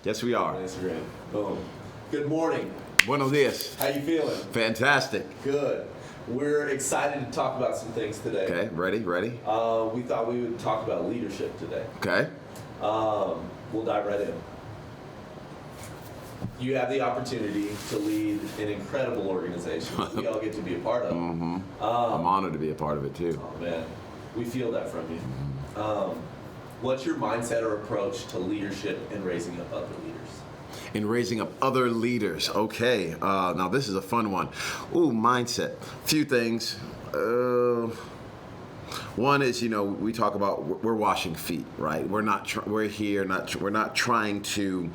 Yes, we are. Instagram. Boom. Good morning. Buenos dias. How you feeling? Fantastic. Good. We're excited to talk about some things today. Okay, ready? We thought we would talk about leadership today. Okay. We'll dive right in. You have the opportunity to lead an incredible organization we all get to be a part of. Mm-hmm. I'm honored to be a part of it too. Oh man, we feel that from you. What's your mindset or approach to leadership and raising up other leaders? In raising up other leaders. Okay. Now this is a fun one. Ooh, mindset. Few things. One is, we talk about we're washing feet, right? We're not trying to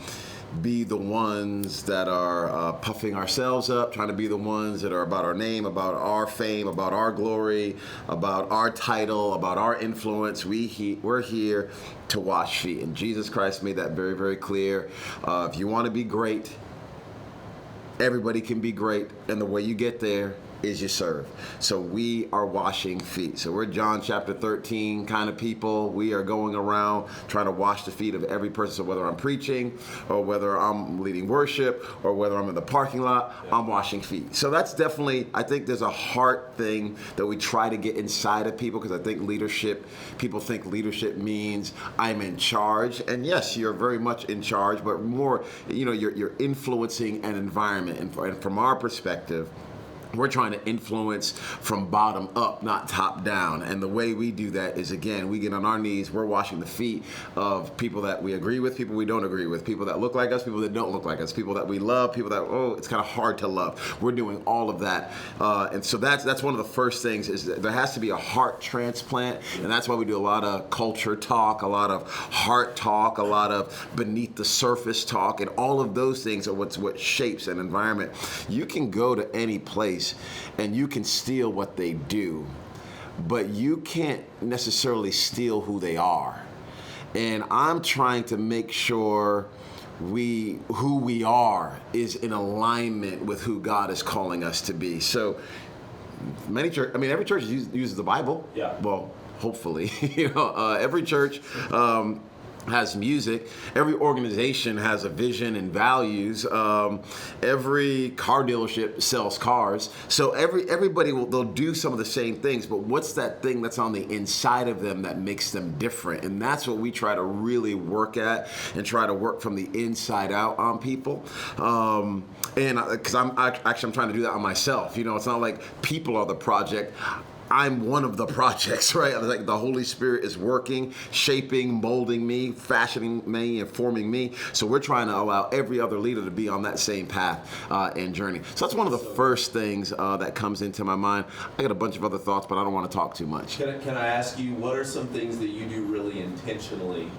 be the ones that are puffing ourselves up, trying to be the ones that are about our name, about our fame, about our glory, about our title, about our influence. We're here to wash feet. And Jesus Christ made that very, very clear. If you want to be great, everybody can be great. And the way you get there is you serve. So we are washing feet. So we're John chapter 13 kind of people. We are going around trying to wash the feet of every person. So whether I'm preaching or whether I'm leading worship or whether I'm in the parking lot, I'm washing feet. So that's definitely, I think there's a heart thing that we try to get inside of people, because I think people think leadership means I'm in charge. And yes, you're very much in charge, but more, you're influencing an environment. And from our perspective, we're trying to influence from bottom up, not top down. And the way we do that is, again, we get on our knees, we're washing the feet of people that we agree with, people we don't agree with, people that look like us, people that don't look like us, people that we love, people that, it's kind of hard to love. We're doing all of that. And so that's one of the first things, is that there has to be a heart transplant. And that's why we do a lot of culture talk, a lot of heart talk, a lot of beneath the surface talk. And all of those things are what shapes an environment. You can go to any place and you can steal what they do, but you can't necessarily steal who they are. And I'm trying to make sure who we are is in alignment with who God is calling us to be. So every church uses the Bible. Yeah. Well, hopefully, every church has music. Every organization has a vision and values. Every car dealership sells cars. So everybody they'll do some of the same things, but what's that thing that's on the inside of them that makes them different? And that's what we try to really work at, and try to work from the inside out on people. And because I'm trying to do that on myself. It's not like people are the project. I'm one of the projects, right? Like the Holy Spirit is working, shaping, molding me, fashioning me, and forming me. So we're trying to allow every other leader to be on that same path and journey. So that's one of the first things that comes into my mind. I got a bunch of other thoughts, but I don't want to talk too much. Can I ask you, what are some things that you do really intentionally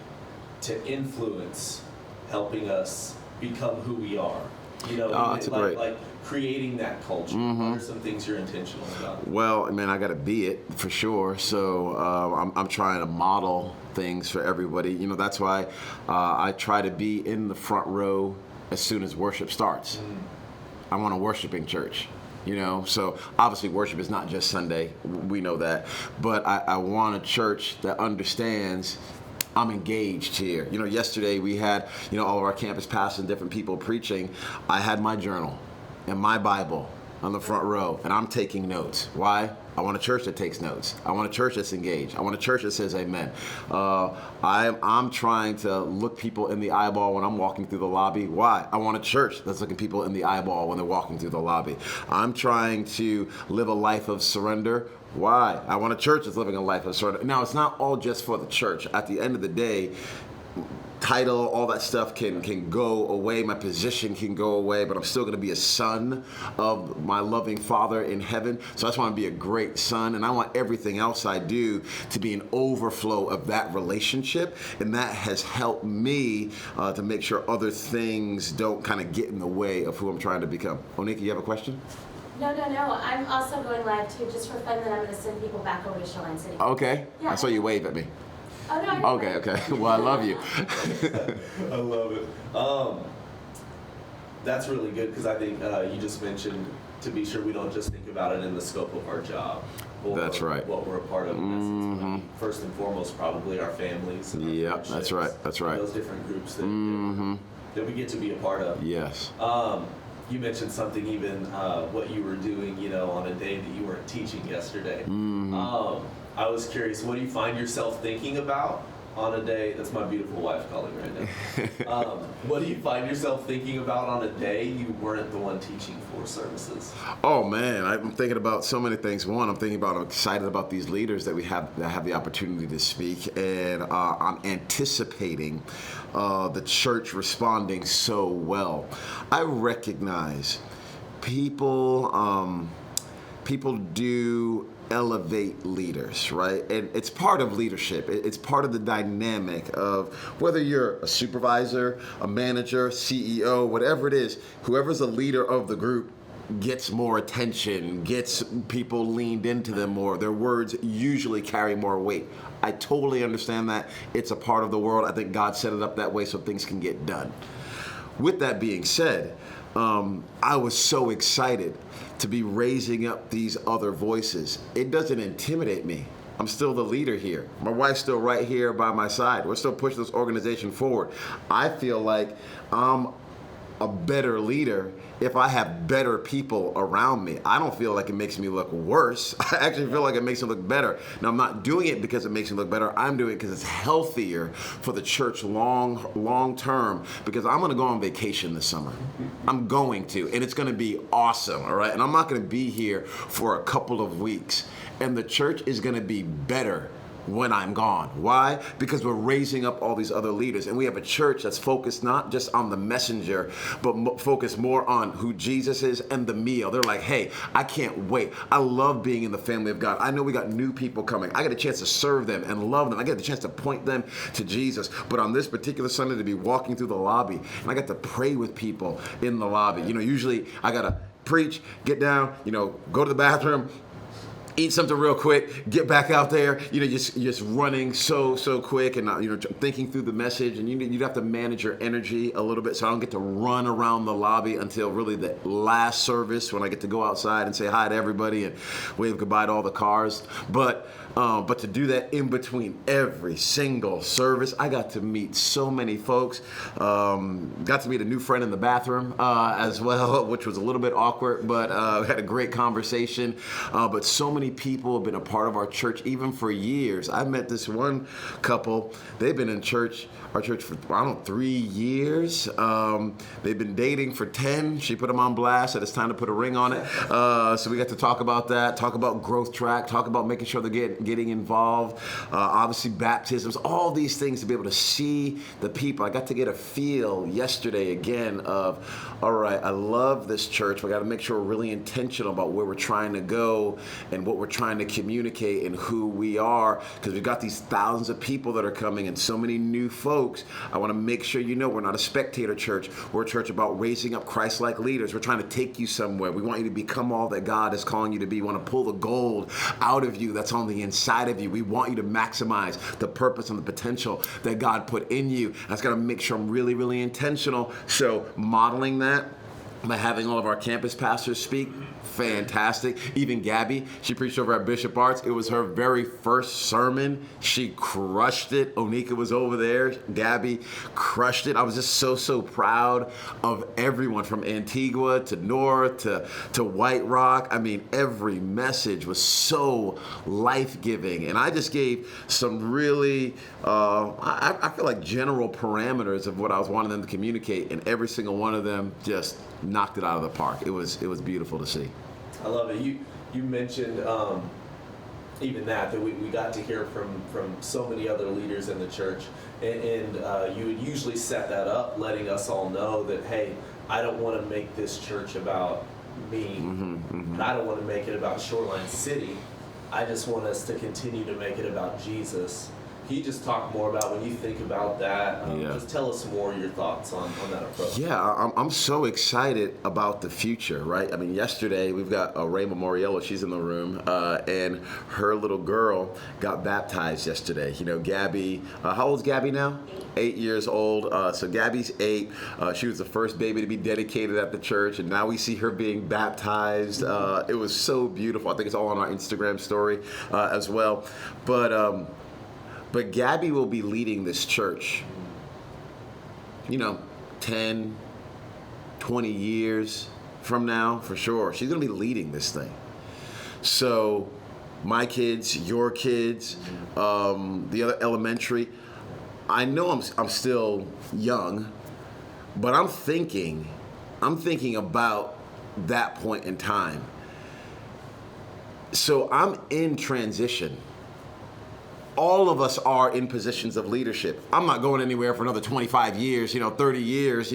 to influence helping us become who we are? That's great. Like creating that culture. Mm-hmm. What are some things you're intentional about? Well, I got to be it for sure. So I'm trying to model things for everybody. That's why I try to be in the front row as soon as worship starts. I want a worshiping church. So obviously worship is not just Sunday. We know that. But I want a church that understands I'm engaged here. Yesterday we had, all of our campus pastors and different people preaching. I had my journal and my Bible on the front row, and I'm taking notes. Why? I want a church that takes notes. I want a church that's engaged. I want a church that says amen. I'm trying to look people in the eyeball when I'm walking through the lobby. Why? I want a church that's looking people in the eyeball when they're walking through the lobby. I'm trying to live a life of surrender. Why? I want a church that's living a life of surrender. Now, it's not all just for the church. At the end of the day, title, all that stuff can go away. My position can go away, but I'm still going to be a son of my loving Father in heaven. So I just want to be a great son, and I want everything else I do to be an overflow of that relationship, and that has helped me to make sure other things don't kind of get in the way of who I'm trying to become. Onika, you have a question? No. I'm also going live too, just for fun. Then I'm going to send people back over to Shoreline City. Okay. Yeah. I saw you wave at me. Oh no. Okay. Well, I love you. I love it. That's really good, because I think you just mentioned to be sure we don't just think about it in the scope of our job. for That's right. what we're a part of. First and foremost, probably our families. And our Yep, that's friendships, right. That's right. Those different groups that we get to be a part of. Yes. You mentioned something even what you were doing, on a day that you weren't teaching yesterday. I was curious, what do you find yourself thinking about on a day? That's my beautiful wife calling right now. What do you find yourself thinking about on a day you weren't the one teaching 4 services? Oh man, I'm thinking about so many things. One, I'm excited about these leaders that have the opportunity to speak, and I'm anticipating the church responding so well. I recognize people do elevate leaders, right? And it's part of leadership. It's part of the dynamic of whether you're a supervisor, a manager, CEO, whatever it is, whoever's a leader of the group gets more attention, gets people leaned into them more. Their words usually carry more weight. I totally understand that. It's a part of the world. I think God set it up that way so things can get done. With that being said, I was so excited to be raising up these other voices. It doesn't intimidate me. I'm still the leader here. My wife's still right here by my side. We're still pushing this organization forward. I feel like I'm a better leader if I have better people around me. I don't feel like it makes me look worse. I actually feel like it makes me look better. Now, I'm not doing it because it makes me look better. I'm doing it because it's healthier for the church long term, because I'm going to go on vacation this summer. I'm going to, and it's going to be awesome, all right? And I'm not going to be here for a couple of weeks, and the church is going to be better when I'm gone. Why? Because we're raising up all these other leaders, and we have a church that's focused not just on the messenger, but focused more on who Jesus is and the meal. They're like, hey, I can't wait. I love being in the family of God. I know we got new people coming. I get a chance to serve them and love them. I get the chance to point them to Jesus. But on this particular Sunday, to be walking through the lobby, and I got to pray with people in the lobby. Usually I got to preach, get down, go to the bathroom, eat something real quick, get back out there, just running so quick, and thinking through the message, and you'd have to manage your energy a little bit, so I don't get to run around the lobby until really the last service, when I get to go outside and say hi to everybody and wave goodbye to all the cars. But to do that in between every single service, I got to meet so many folks. Got to meet a new friend in the bathroom as well, which was a little bit awkward, but had a great conversation. But so many people have been a part of our church even for years. I met this one couple. They've been in our church for, 3 years. They've been dating for 10. She put them on blast, said it's time to put a ring on it. So we got to talk about that, talk about growth track, talk about making sure they're getting involved. Obviously baptisms, all these things, to be able to see the people. I got to get a feel yesterday again of, all right, I love this church. We got to make sure we're really intentional about where we're trying to go and what we're trying to communicate and who we are, because we've got these thousands of people that are coming and so many new folks. I want to make sure we're not a spectator church. We're a church about raising up Christ-like leaders. We're trying to take you somewhere. We want you to become all that God is calling you to be. We want to pull the gold out of you that's on the inside of you. We want you to maximize the purpose and the potential that God put in you. I just got to make sure I'm really, really intentional. So modeling that by having all of our campus pastors speak, fantastic. Even Gabby, she preached over at Bishop Arts. It was her very first sermon. She crushed it. Onika was over there. Gabby crushed it. I was just so proud of everyone from Antigua to North to White Rock. I mean, every message was so life-giving. And I just gave some really, I feel like general parameters of what I was wanting them to communicate, and every single one of them just knocked it out of the park. It was beautiful to see. I love it. You mentioned even that we got to hear from so many other leaders in the church, and you would usually set that up, letting us all know that, hey, I don't want to make this church about me. And I don't want to make it about Shoreline City. I just want us to continue to make it about Jesus. Can you just talk more about when you think about that? Just tell us more your thoughts on that approach. Yeah, I'm so excited about the future, right? I mean, yesterday we've got Ray Memoriello, she's in the room, and her little girl got baptized yesterday. Gabby, how old's Gabby now? 8 years old. So Gabby's 8. She was the first baby to be dedicated at the church, and now we see her being baptized. It was so beautiful. I think it's all on our Instagram story as well. But Gabby will be leading this church, 10, 20 years from now, for sure. She's going to be leading this thing. So my kids, your kids, the other elementary, I know I'm still young, but I'm thinking about that point in time. So I'm in transition. All of us are in positions of leadership. I'm not going anywhere for another 25 years, 30 years,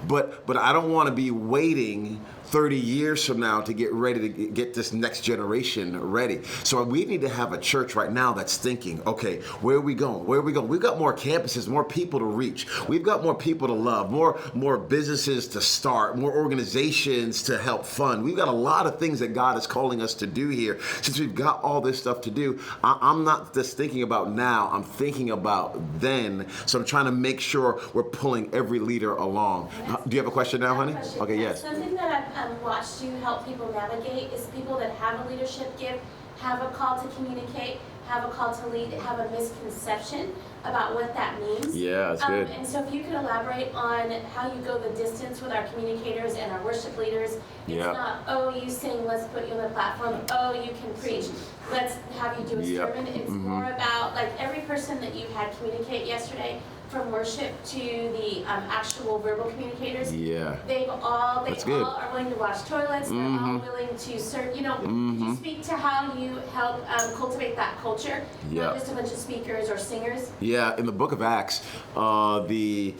but I don't want to be waiting 30 years from now to get ready to get this next generation ready. So we need to have a church right now that's thinking, okay, where are we going? Where are we going? We've got more campuses, more people to reach. We've got more people to love, more businesses to start, more organizations to help fund. We've got a lot of things that God is calling us to do here. Since we've got all this stuff to do, I'm not just thinking about now, I'm thinking about then. So I'm trying to make sure we're pulling every leader along. Do you have a question now, honey? Okay, yes. Something that I've watched you help people navigate is people that have a leadership gift, have a call to communicate, have a call to lead, have a misconception about what that means. Yeah, that's good. And so if you could elaborate on how you go the distance with our communicators and our worship leaders. It's not, oh, you sing, let's put you on the platform. Oh, you can preach, let's have you do a sermon. It's more about, like, every person that you had communicate yesterday, from worship to the actual verbal communicators. Yeah. They all good. are willing to wash toilets. They're all willing to serve. Could you speak to how you help cultivate that culture? Yeah. Not just a bunch of speakers or singers. Yeah, in the book of Acts, I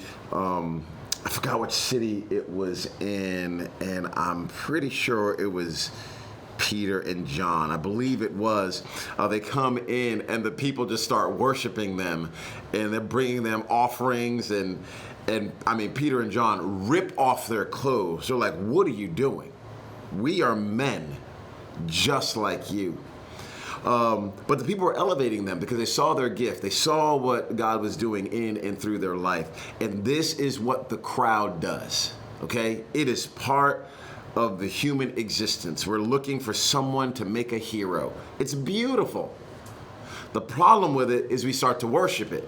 forgot which city it was in, and I'm pretty sure it was Peter and John, I believe it was. They come in and the people just start worshiping them, and they're bringing them offerings, and I mean, Peter and John rip off their clothes. They're like, what are you doing? We are men just like you. But the people were elevating them because they saw their gift. They saw what God was doing in and through their life. And this is what the crowd does, okay? It is part of the human existence. We're looking for someone to make a hero. It's beautiful. The problem with it is we start to worship it.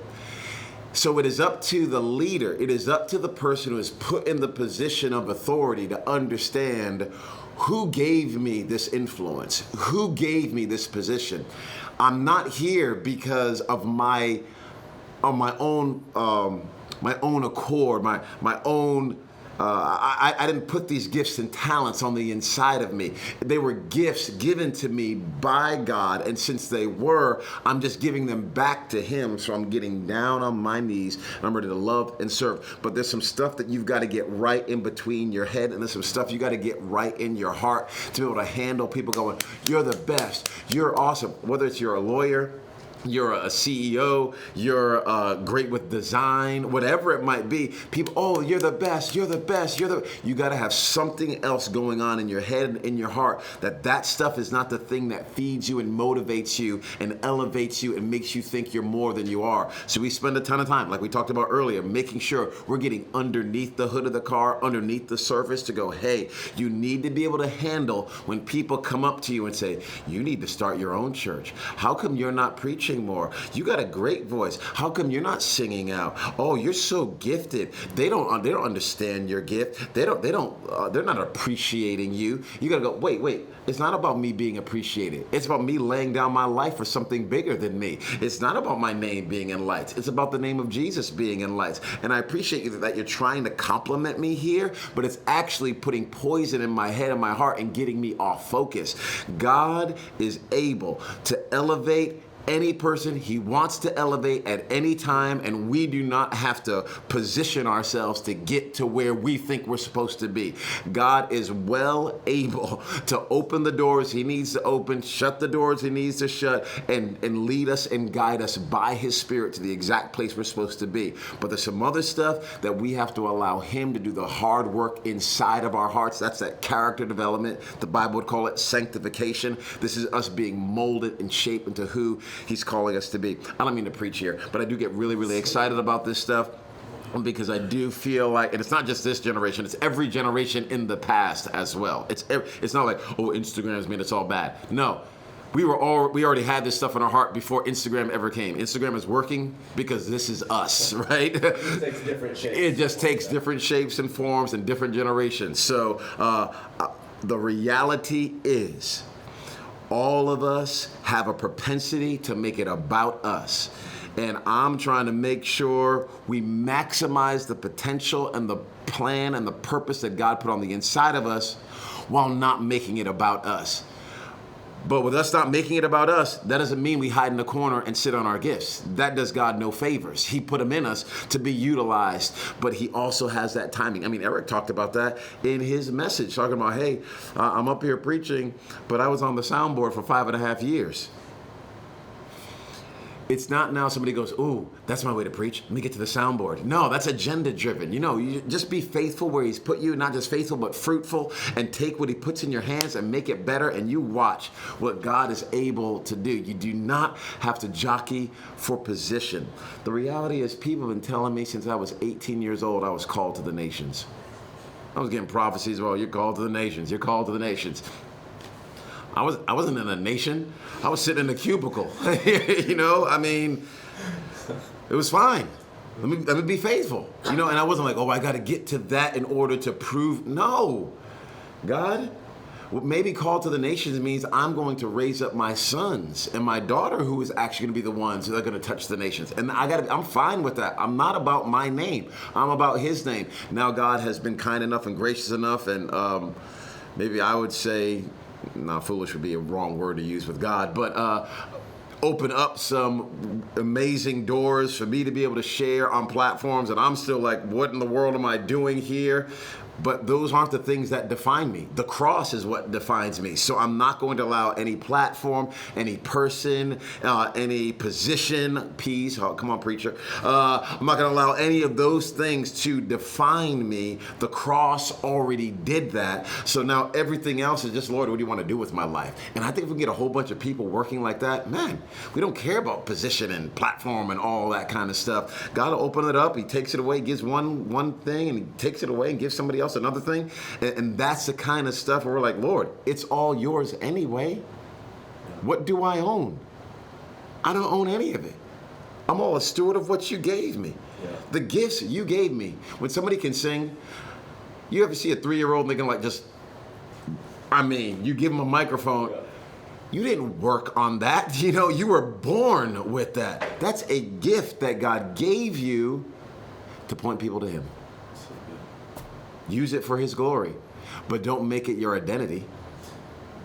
So it is up to the leader, it is up to the person who is put in the position of authority to understand who gave me this influence, who gave me this position. I'm not here because of my own accord, my own. I didn't put these gifts and talents on the inside of me. They were gifts given to me by God, and since they were, I'm just giving them back to Him. So I'm getting down on my knees, and I'm ready to love and serve. But there's some stuff that you've got to get right in between your head, and there's some stuff you got to get right in your heart to be able to handle people going, you're the best, you're awesome. Whether it's you're a lawyer, you're a CEO, you're great with design, whatever it might be. People, oh, you're the best, you're the best, you got to have something else going on in your head and in your heart, that stuff is not the thing that feeds you and motivates you and elevates you and makes you think you're more than you are. So we spend a ton of time, like we talked about earlier, making sure we're getting underneath the hood of the car, underneath the surface to go, hey, you need to be able to handle when people come up to you and say, you need to start your own church. How come you're not preaching more? You got a great voice. How come you're not singing out? Oh, you're so gifted. They don't understand your gift. They're not appreciating you. You gotta go, wait. It's not about me being appreciated. It's about me laying down my life for something bigger than me. It's not about my name being in lights. It's about the name of Jesus being in lights. And I appreciate you that you're trying to compliment me here, but it's actually putting poison in my head and my heart and getting me off focus. God is able to elevate any person He wants to elevate at any time, and we do not have to position ourselves to get to where we think we're supposed to be. God is well able to open the doors He needs to open, shut the doors He needs to shut, and lead us and guide us by His Spirit to the exact place we're supposed to be. But there's some other stuff that we have to allow Him to do the hard work inside of our hearts. That's that character development. The Bible would call it sanctification. This is us being molded and shaped into who he's calling us to be. I don't mean to preach here, but I do get really, really excited about this stuff. Because I do feel like, and it's not just this generation, it's every generation in the past as well. It's not like, oh, Instagram's made it's all bad. No, we already had this stuff in our heart before Instagram ever came. Instagram is working because this is us, right? It just takes different shapes. It just takes different shapes and forms and different generations. So the reality is, all of us have a propensity to make it about us. And I'm trying to make sure we maximize the potential and the plan and the purpose that God put on the inside of us while not making it about us. But with us not making it about us, that doesn't mean we hide in the corner and sit on our gifts. That does God no favors. He put them in us to be utilized, but he also has that timing. I mean, Eric talked about that in his message, talking about, hey, I'm up here preaching, but I was on the soundboard for 5.5 years. It's not now somebody goes, ooh, that's my way to preach. Let me get to the soundboard. No, that's agenda driven. You just be faithful where he's put you, not just faithful, but fruitful, and take what he puts in your hands and make it better, and you watch what God is able to do. You do not have to jockey for position. The reality is, people have been telling me since I was 18 years old, I was called to the nations. I was getting prophecies, well, you're called to the nations. You're called to the nations. I wasn't in a nation. I was sitting in a cubicle. I mean, it was fine. Let me be faithful. And I wasn't like, oh, I got to get to that in order to prove. No, God, what maybe called to the nations means I'm going to raise up my sons and my daughter, who is actually going to be the ones that are going to touch the nations. And I'm fine with that. I'm not about my name. I'm about his name. Now God has been kind enough and gracious enough, and maybe I would say, now foolish would be a wrong word to use with God, but open up some amazing doors for me to be able to share on platforms, and I'm still like, what in the world am I doing here? But those aren't the things that define me. The cross is what defines me. So I'm not going to allow any platform, any person, any position, peace, oh, come on, preacher. I'm not going to allow any of those things to define me. The cross already did that. So now everything else is just, Lord, what do you want to do with my life? And I think if we get a whole bunch of people working like that, man, we don't care about position and platform and all that kind of stuff. God will open it up. He takes it away, gives one thing, and he takes it away and gives somebody else another thing, and that's the kind of stuff where we're like, Lord, it's all yours anyway. What do I own? I don't own any of it. I'm all a steward of what you gave me. Yeah. The gifts you gave me. When somebody can sing, you ever see a 3-year-old and they can you give them a microphone. Yeah. You didn't work on that. You were born with that. That's a gift that God gave you to point people to him. Use it for his glory, but don't make it your identity.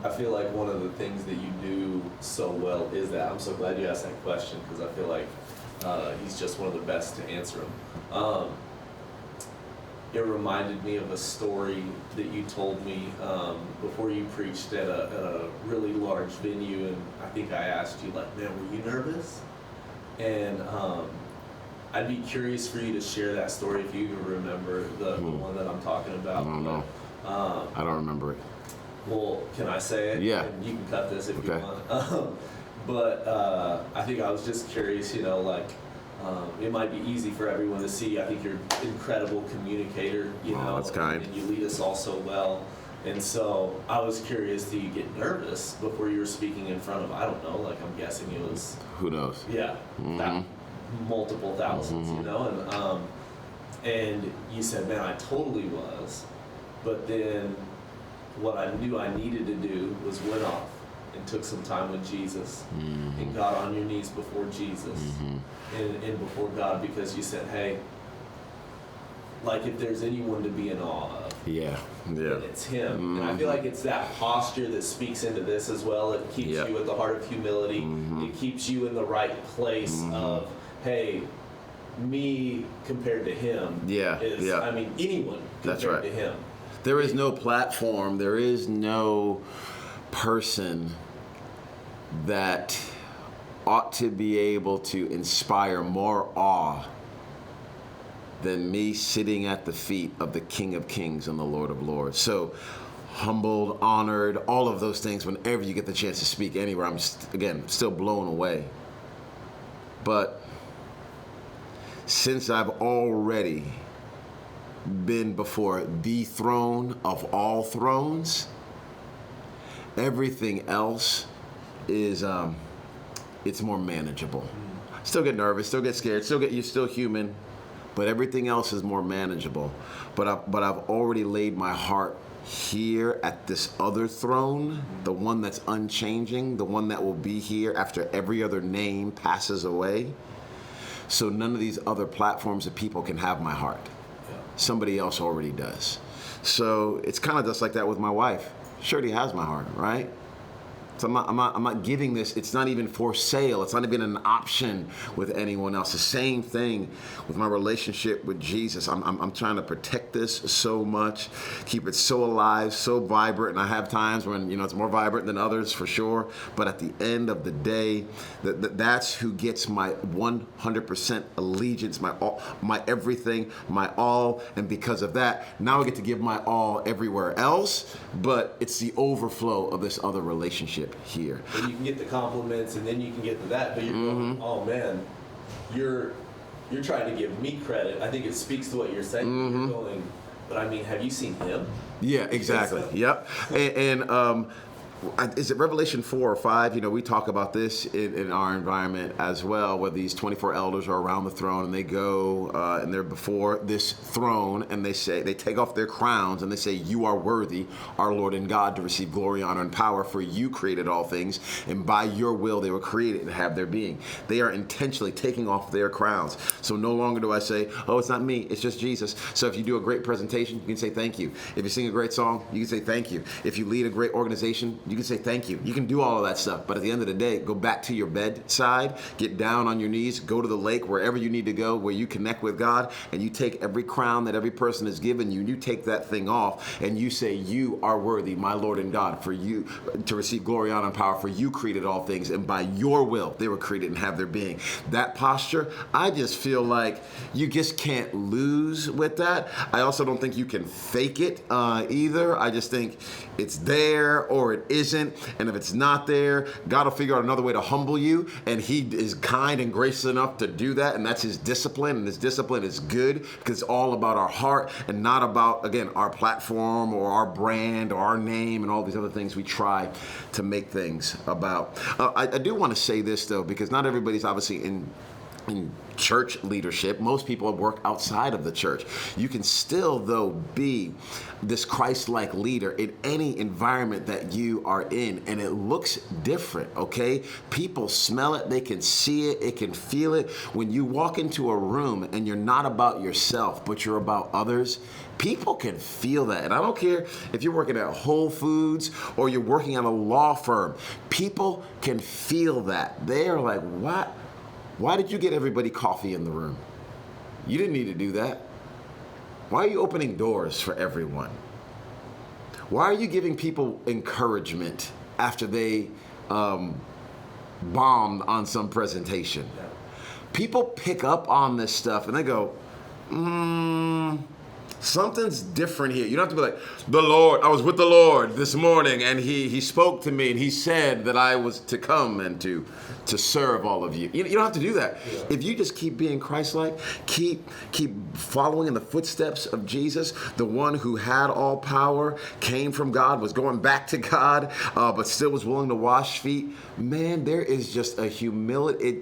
I feel like one of the things that you do so well is that. I'm so glad you asked that question, because I feel like he's just one of the best to answer them. It reminded me of a story that you told me before you preached at a really large venue, and I think I asked you, like, man, were you nervous? And I'd be curious for you to share that story if you even remember the one that I'm talking about. I don't know. I don't remember it. Well, can I say it? Yeah. And you can cut this if you want. But I think I was just curious, it might be easy for everyone to see. I think you're an incredible communicator, that's kind. And you lead us all so well. And so I was curious, do you get nervous before you were speaking in front of, I don't know, like I'm guessing it was... Who knows? Yeah. Multiple thousands, and you said, man, I totally was, but then what I knew I needed to do was went off and took some time with Jesus and got on your knees before Jesus and before God, because you said, hey, like if there's anyone to be in awe of, then it's him. And I feel like it's that posture that speaks into this as well. It keeps you at the heart of humility. It keeps you in the right place of, hey, me compared to him is, I mean, anyone compared to him. There is no platform, there is no person that ought to be able to inspire more awe than me sitting at the feet of the King of Kings and the Lord of Lords. So humbled, honored, all of those things. Whenever you get the chance to speak anywhere, I'm still blown away But since I've already been before the throne of all thrones, everything else is it's more manageable. Still get nervous, still get scared, you're still human, but everything else is more manageable. But I've already laid my heart here at this other throne, the one that's unchanging, the one that will be here after every other name passes away. So none of these other platforms of people can have my heart. Somebody else already does. So it's kind of just like that with my wife. She already has my heart, right? So I'm not giving this, it's not even for sale. It's not even an option with anyone else. The same thing with my relationship with Jesus. I'm trying to protect this so much, keep it so alive, so vibrant. And I have times when, it's more vibrant than others for sure. But at the end of the day, that's who gets my 100% allegiance, my all, my everything, my all. And because of that, now I get to give my all everywhere else. But it's the overflow of this other relationship here. And you can get the compliments, and then you can get to that, but you're going, oh man, you're trying to give me credit. I think it speaks to what you're saying. You're going, but I mean, have you seen him? Yeah, exactly. Yep. And is it Revelation 4 or 5? We talk about this in our environment as well, where these 24 elders are around the throne, and they go and they're before this throne, and they take off their crowns, and they say, "You are worthy, our Lord and God, to receive glory, honor, and power, for you created all things, and by your will they were created and have their being." They are intentionally taking off their crowns. So no longer do I say, "Oh, it's not me, it's just Jesus." So if you do a great presentation, you can say thank you. If you sing a great song, you can say thank you. If you lead a great organization, you can say thank you. You can do all of that stuff, but at the end of the day, go back to your bedside, get down on your knees, go to the lake, wherever you need to go, where you connect with God, and you take every crown that every person has given you, and you take that thing off, and you say, "You are worthy, my Lord and God, for you to receive glory, honor, and power, for you created all things, and by your will they were created and have their being." That posture, I just feel like you just can't lose with that. I also don't think you can fake it either. I just think it's there or it isn't. And if it's not there, God will figure out another way to humble you. And he is kind and gracious enough to do that. And that's his discipline. And his discipline is good because it's all about our heart and not about, again, our platform or our brand or our name and all these other things we try to make things about. I do want to say this, though, because not everybody's obviously in church leadership. Most people work outside of the church. You can still, though, be this Christ-like leader in any environment that you are in, and it looks different, okay? People smell it, they can see it, it can feel it. When you walk into a room and you're not about yourself, but you're about others, people can feel that. And I don't care if you're working at Whole Foods or you're working at a law firm, people can feel that. They are like, what? Why did you get everybody coffee in the room? You didn't need to do that. Why are you opening doors for everyone? Why are you giving people encouragement after they bombed on some presentation? People pick up on this stuff and they go, something's different here. You don't have to be like, the Lord, I was with the Lord this morning and he spoke to me and he said that I was to come and to serve all of you. You don't have to do that. Yeah. If you just keep being Christ-like, keep following in the footsteps of Jesus, the one who had all power, came from God, was going back to God, but still was willing to wash feet. Man, there is just a humility.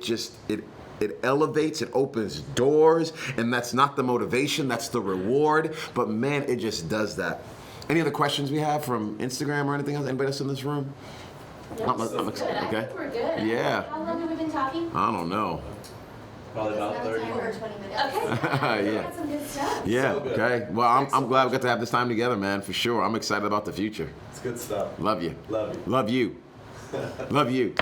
It elevates, it opens doors, and that's not the motivation, that's the reward. But man, it just does that. Any other questions we have from Instagram or anything else? Anybody else in this room? No, I'm excited. Okay. I think we're good. Yeah. How long have we been talking? I don't know. Probably about 30 or 20 minutes. Okay. Yeah. That's some good stuff. Yeah. So good. Okay. Well, I'm glad we got to have this time together, man, for sure. I'm excited about the future. It's good stuff. Love you. Love you. Love you. Love you.